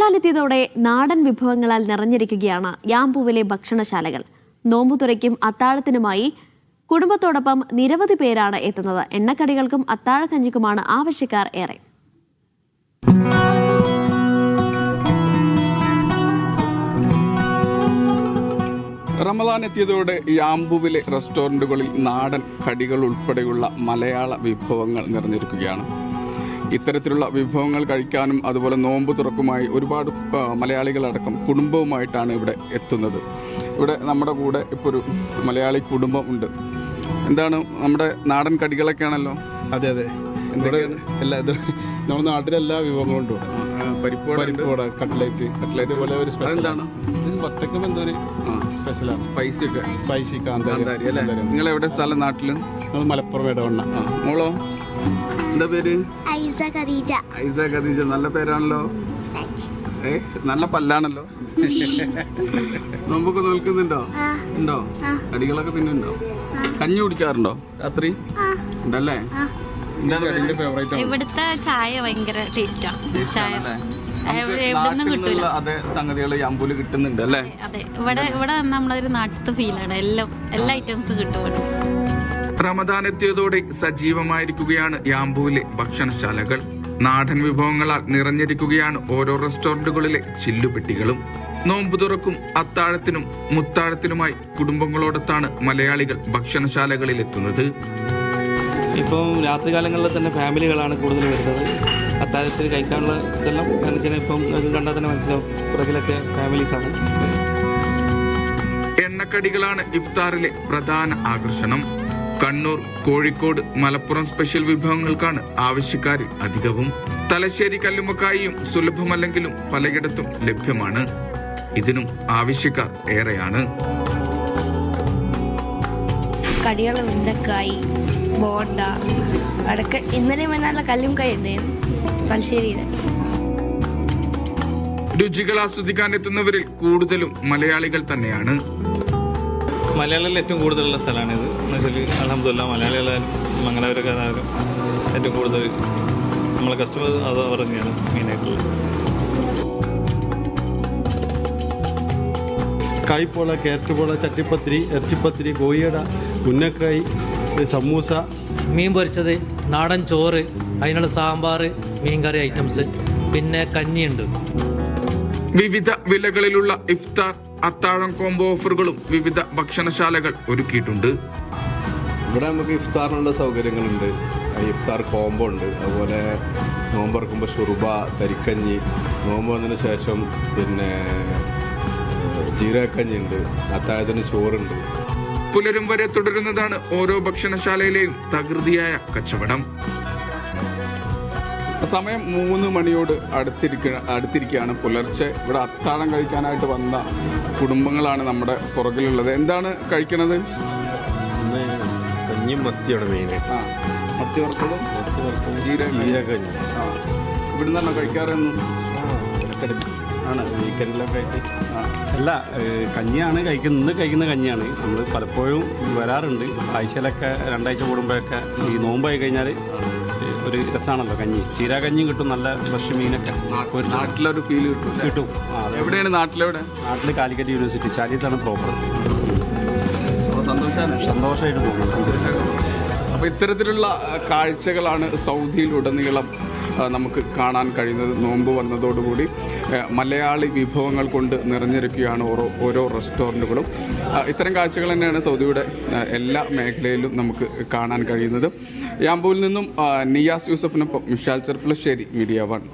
റമദാനെത്തിയതോടെ നാടൻ വിഭവങ്ങളാൽ നിറഞ്ഞിരിക്കുകയാണ് യാമ്പൂവിലെ ഭക്ഷണശാലകൾ. നോമ്പുതുറയ്ക്കും അത്താഴത്തിനുമായി കുടുംബത്തോടൊപ്പം നിരവധി പേരാണ് എത്തുന്നത്. എണ്ണക്കടികൾക്കും അത്താഴക്കഞ്ഞിക്കുമാണ് ആവശ്യക്കാർ ഏറെ. റമദാൻ എത്തിയതോടെ യാമ്പൂവിലെ റെസ്റ്റോറൻറ്റുകളിൽ നാടൻ കടികൾ ഉൾപ്പെടെയുള്ള മലയാള വിഭവങ്ങൾ നിറഞ്ഞിരിക്കുകയാണ്. ഇത്തരത്തിലുള്ള വിഭവങ്ങൾ കഴിക്കാനും അതുപോലെ നോമ്പ് തുറക്കുമായി ഒരുപാട് മലയാളികളടക്കം കുടുംബവുമായിട്ടാണ് ഇവിടെ എത്തുന്നത്. ഇവിടെ നമ്മുടെ കൂടെ ഇപ്പോൾ ഒരു മലയാളി കുടുംബം ഉണ്ട്. എന്താണ് നമ്മുടെ നാടൻ കടികളൊക്കെ ആണല്ലോ? അതെ അതെ, എന്തൊക്കെയാണ് നമ്മുടെ നാട്ടിലെല്ലാ വിഭവങ്ങളും ഉണ്ട്. പരിപ്പോട, കട്ട്ലേറ്റ് പോലെ ഒരു സ്പെഷ്യൽ. എന്താണ് വത്തക്കം? എന്തോ ഒരു സ്പെഷ്യലാണ്. സ്പൈസി കാന്താരി അല്ലേ? നിങ്ങൾ എവിടെ സ്ഥലം? നാട്ടില് നമ്മൾ മലപ്പുറം ഇടവണ്ണ. മോളോ എന്താ പേര്? ഐസ ഖദീജ. നല്ല പേരാണല്ലോ. നല്ല പല്ലാണല്ലോ. നോമ്പൊക്കെ നോൽക്കുന്നുണ്ടോ? ഉണ്ടോ? കടികളൊക്കെ തിന്നുണ്ടോ? കഞ്ഞി കുടിക്കാറുണ്ടോ രാത്രി? ഉണ്ടല്ലേ? ഇവിടുത്തെ ചായ ഭയങ്കര ടേസ്റ്റാണ്. അതേ സംഗതികൾ യാമ്പൂല് കിട്ടുന്നുണ്ട് അല്ലേ? അതെ, ഇവിടെ നമ്മളൊരു നാട്ടിലത്തെ ഫീലാണ്. എല്ലാ ഐറ്റംസും കിട്ടും ഇവിടെ. റമദാൻ എത്തിയതോടെ സജീവമായിരിക്കുകയാണ് യാമ്പൂവിലെ ഭക്ഷണശാലകൾ. നാടൻ വിഭവങ്ങളാൽ നിറഞ്ഞിരിക്കുകയാണ് ഓരോ റെസ്റ്റോറന്റുകളിലെ ചില്ലുപെട്ടികളും. നോമ്പ് തുറക്കും അത്താഴത്തിനും മുത്താഴത്തിനുമായി കുടുംബങ്ങളോടൊത്താണ് മലയാളികൾ ഭക്ഷണശാലകളിൽ എത്തുന്നത്. ഇപ്പം രാത്രികാലങ്ങളിൽ തന്നെ ഫാമിലികളാണ് കൂടുതൽ വരുന്നത്. അത്താഴത്തിന് കഴിക്കാനുള്ള ഇതെല്ലാം കാണിച്ചാൽ ഇപ്പം കണ്ടാൽ തന്നെ മനസ്സിലാവും, പുറകിലൊക്കെ ഫാമിലീസാണ്. എണ്ണക്കടികളാണ് ഇഫ്താറിലെ പ്രധാന ആകർഷണം. കണ്ണൂർ, കോഴിക്കോട്, മലപ്പുറം സ്പെഷ്യൽ വിഭവങ്ങൾക്കാണ് ആവശ്യക്കാരിൽ അധികവും. തലശ്ശേരി കല്ലുമ്മക്കായും സുലഭമല്ലെങ്കിലും പലയിടത്തും ലഭ്യമാണ്. ഇതിനും ആവശ്യക്കാർ ഏറെയാണ്. കടികൾ ഉണ്ടക്കായി, ബോണ്ട, അടക്ക. ഇന്നലെ നല്ല കല്ലുംകായ ഉണ്ട് തലശ്ശേരിയിലെ. രുചികൾ ആസ്വദിക്കാൻ എത്തുന്നവരിൽ കൂടുതലും മലയാളികൾ തന്നെയാണ്. മലയാളികൾ ഏറ്റവും കൂടുതലുള്ള സ്ഥലമാണിത്. എന്നുവെച്ചാൽ അൽഹംദുലില്ലാ മലയാളികളെ മംഗലാപുരക്കാർ ഏറ്റവും കൂടുതൽ നമ്മളെ കസ്റ്റമർ അത് അവർ തന്നെയാണ് മെയിനായിട്ടുള്ളത്. കായ്പോള, ക്യാരറ്റ് പോള, ചട്ടിപ്പത്തിരി, ഇറച്ചിപ്പത്തിരി, കോഴിയട, ഉന്നക്കായി, സമൂസ, മീൻ പൊരിച്ചത്, നാടൻ ചോറ്, അതിനുള്ള സാമ്പാർ, മീൻകറി ഐറ്റംസ്, പിന്നെ കഞ്ഞിയുണ്ട്. വിവിധ വിലകളിലുള്ള ഇഫ്താർ, അത്താഴം കോംബോ ഓഫറുകളും വിവിധ ഭക്ഷണശാലകൾ ഒരുക്കിയിട്ടുണ്ട്. ഇവിടെ നമുക്ക് ഇഫ്താറിനുള്ള സൗകര്യങ്ങളുണ്ട്. ഇഫ്താർ കോംബോ ഉണ്ട്. അതുപോലെ നോമ്പ് തുറക്കുമ്പോൾ ഷുർബ, തരിക്കഞ്ഞി, നോമ്പ് വന്നതിന് ശേഷം പിന്നെ ജീരകക്കഞ്ഞി ഉണ്ട്, അത്താഴത്തിന് ചോറുണ്ട്. പുലരും വരെ തുടരുന്നതാണ് ഓരോ ഭക്ഷണശാലയിലെയും തകൃതിയായ കച്ചവടം. സമയം 3 മണിയോട് അടുത്തിരിക്കുകയാണ്. പുലർച്ചെ ഇവിടെ അത്താഴം കഴിക്കാനായിട്ട് വന്ന കുടുംബങ്ങളാണ് നമ്മുടെ പുറകിലുള്ളത്. എന്താണ് കഴിക്കണത്? കഞ്ഞിയും മത്തിയാണ് മെയിനായിട്ട്. മത്തി വറുത്തതും ജീരകക്കഞ്ഞി. ഇവിടെ നിന്നാണോ കഴിക്കാറൊന്നും? ആണ് വീക്കെൻഡിലൊക്കെ ആയിട്ട്. അല്ല, കഞ്ഞിയാണ് കഴിക്കുന്ന കഞ്ഞിയാണ്. നമ്മൾ പലപ്പോഴും വരാറുണ്ട്. ആഴ്ചയിലൊക്കെ 2 ആഴ്ച കൂടുമ്പോഴൊക്കെ ഈ നോമ്പായി കഴിഞ്ഞാൽ ഒരു രസമാണല്ലോ കഞ്ഞി. ചീരാകഞ്ഞിയും കിട്ടും, നല്ല ഫ്രഷ് മീനൊക്കെ. നാട്ടിലൊരു ഫീൽ കിട്ടും. എവിടെയാണ്? നാട്ടിലെവിടെ? നാട്ടിൽ കാലിക്കറ്റ് യൂണിവേഴ്സിറ്റി ചാലിയത്താണ് പ്രോപ്പർ. സന്തോഷമായിട്ട് പോകുന്നത്. അപ്പോൾ ഇത്തരത്തിലുള്ള കാഴ്ചകളാണ് സൗദിയിലുടനീളം നമുക്ക് കാണാൻ കഴിയുന്നത്. നോമ്പ് വന്നതോടുകൂടി മലയാളി വിഭവങ്ങൾ കൊണ്ട് നിറഞ്ഞിരിക്കുകയാണ് ഓരോ റെസ്റ്റോറൻറ്റുകളും. ഇത്തരം കാഴ്ചകൾ തന്നെയാണ് സൗദിയുടെ എല്ലാ മേഖലയിലും നമുക്ക് കാണാൻ കഴിയുന്നത്. യാമ്പൂവിൽ നിന്നും നിയാസ് യൂസഫിനൊപ്പം മിഷാൽ ചെർപ്പുളശ്ശേരി, മീഡിയ 1.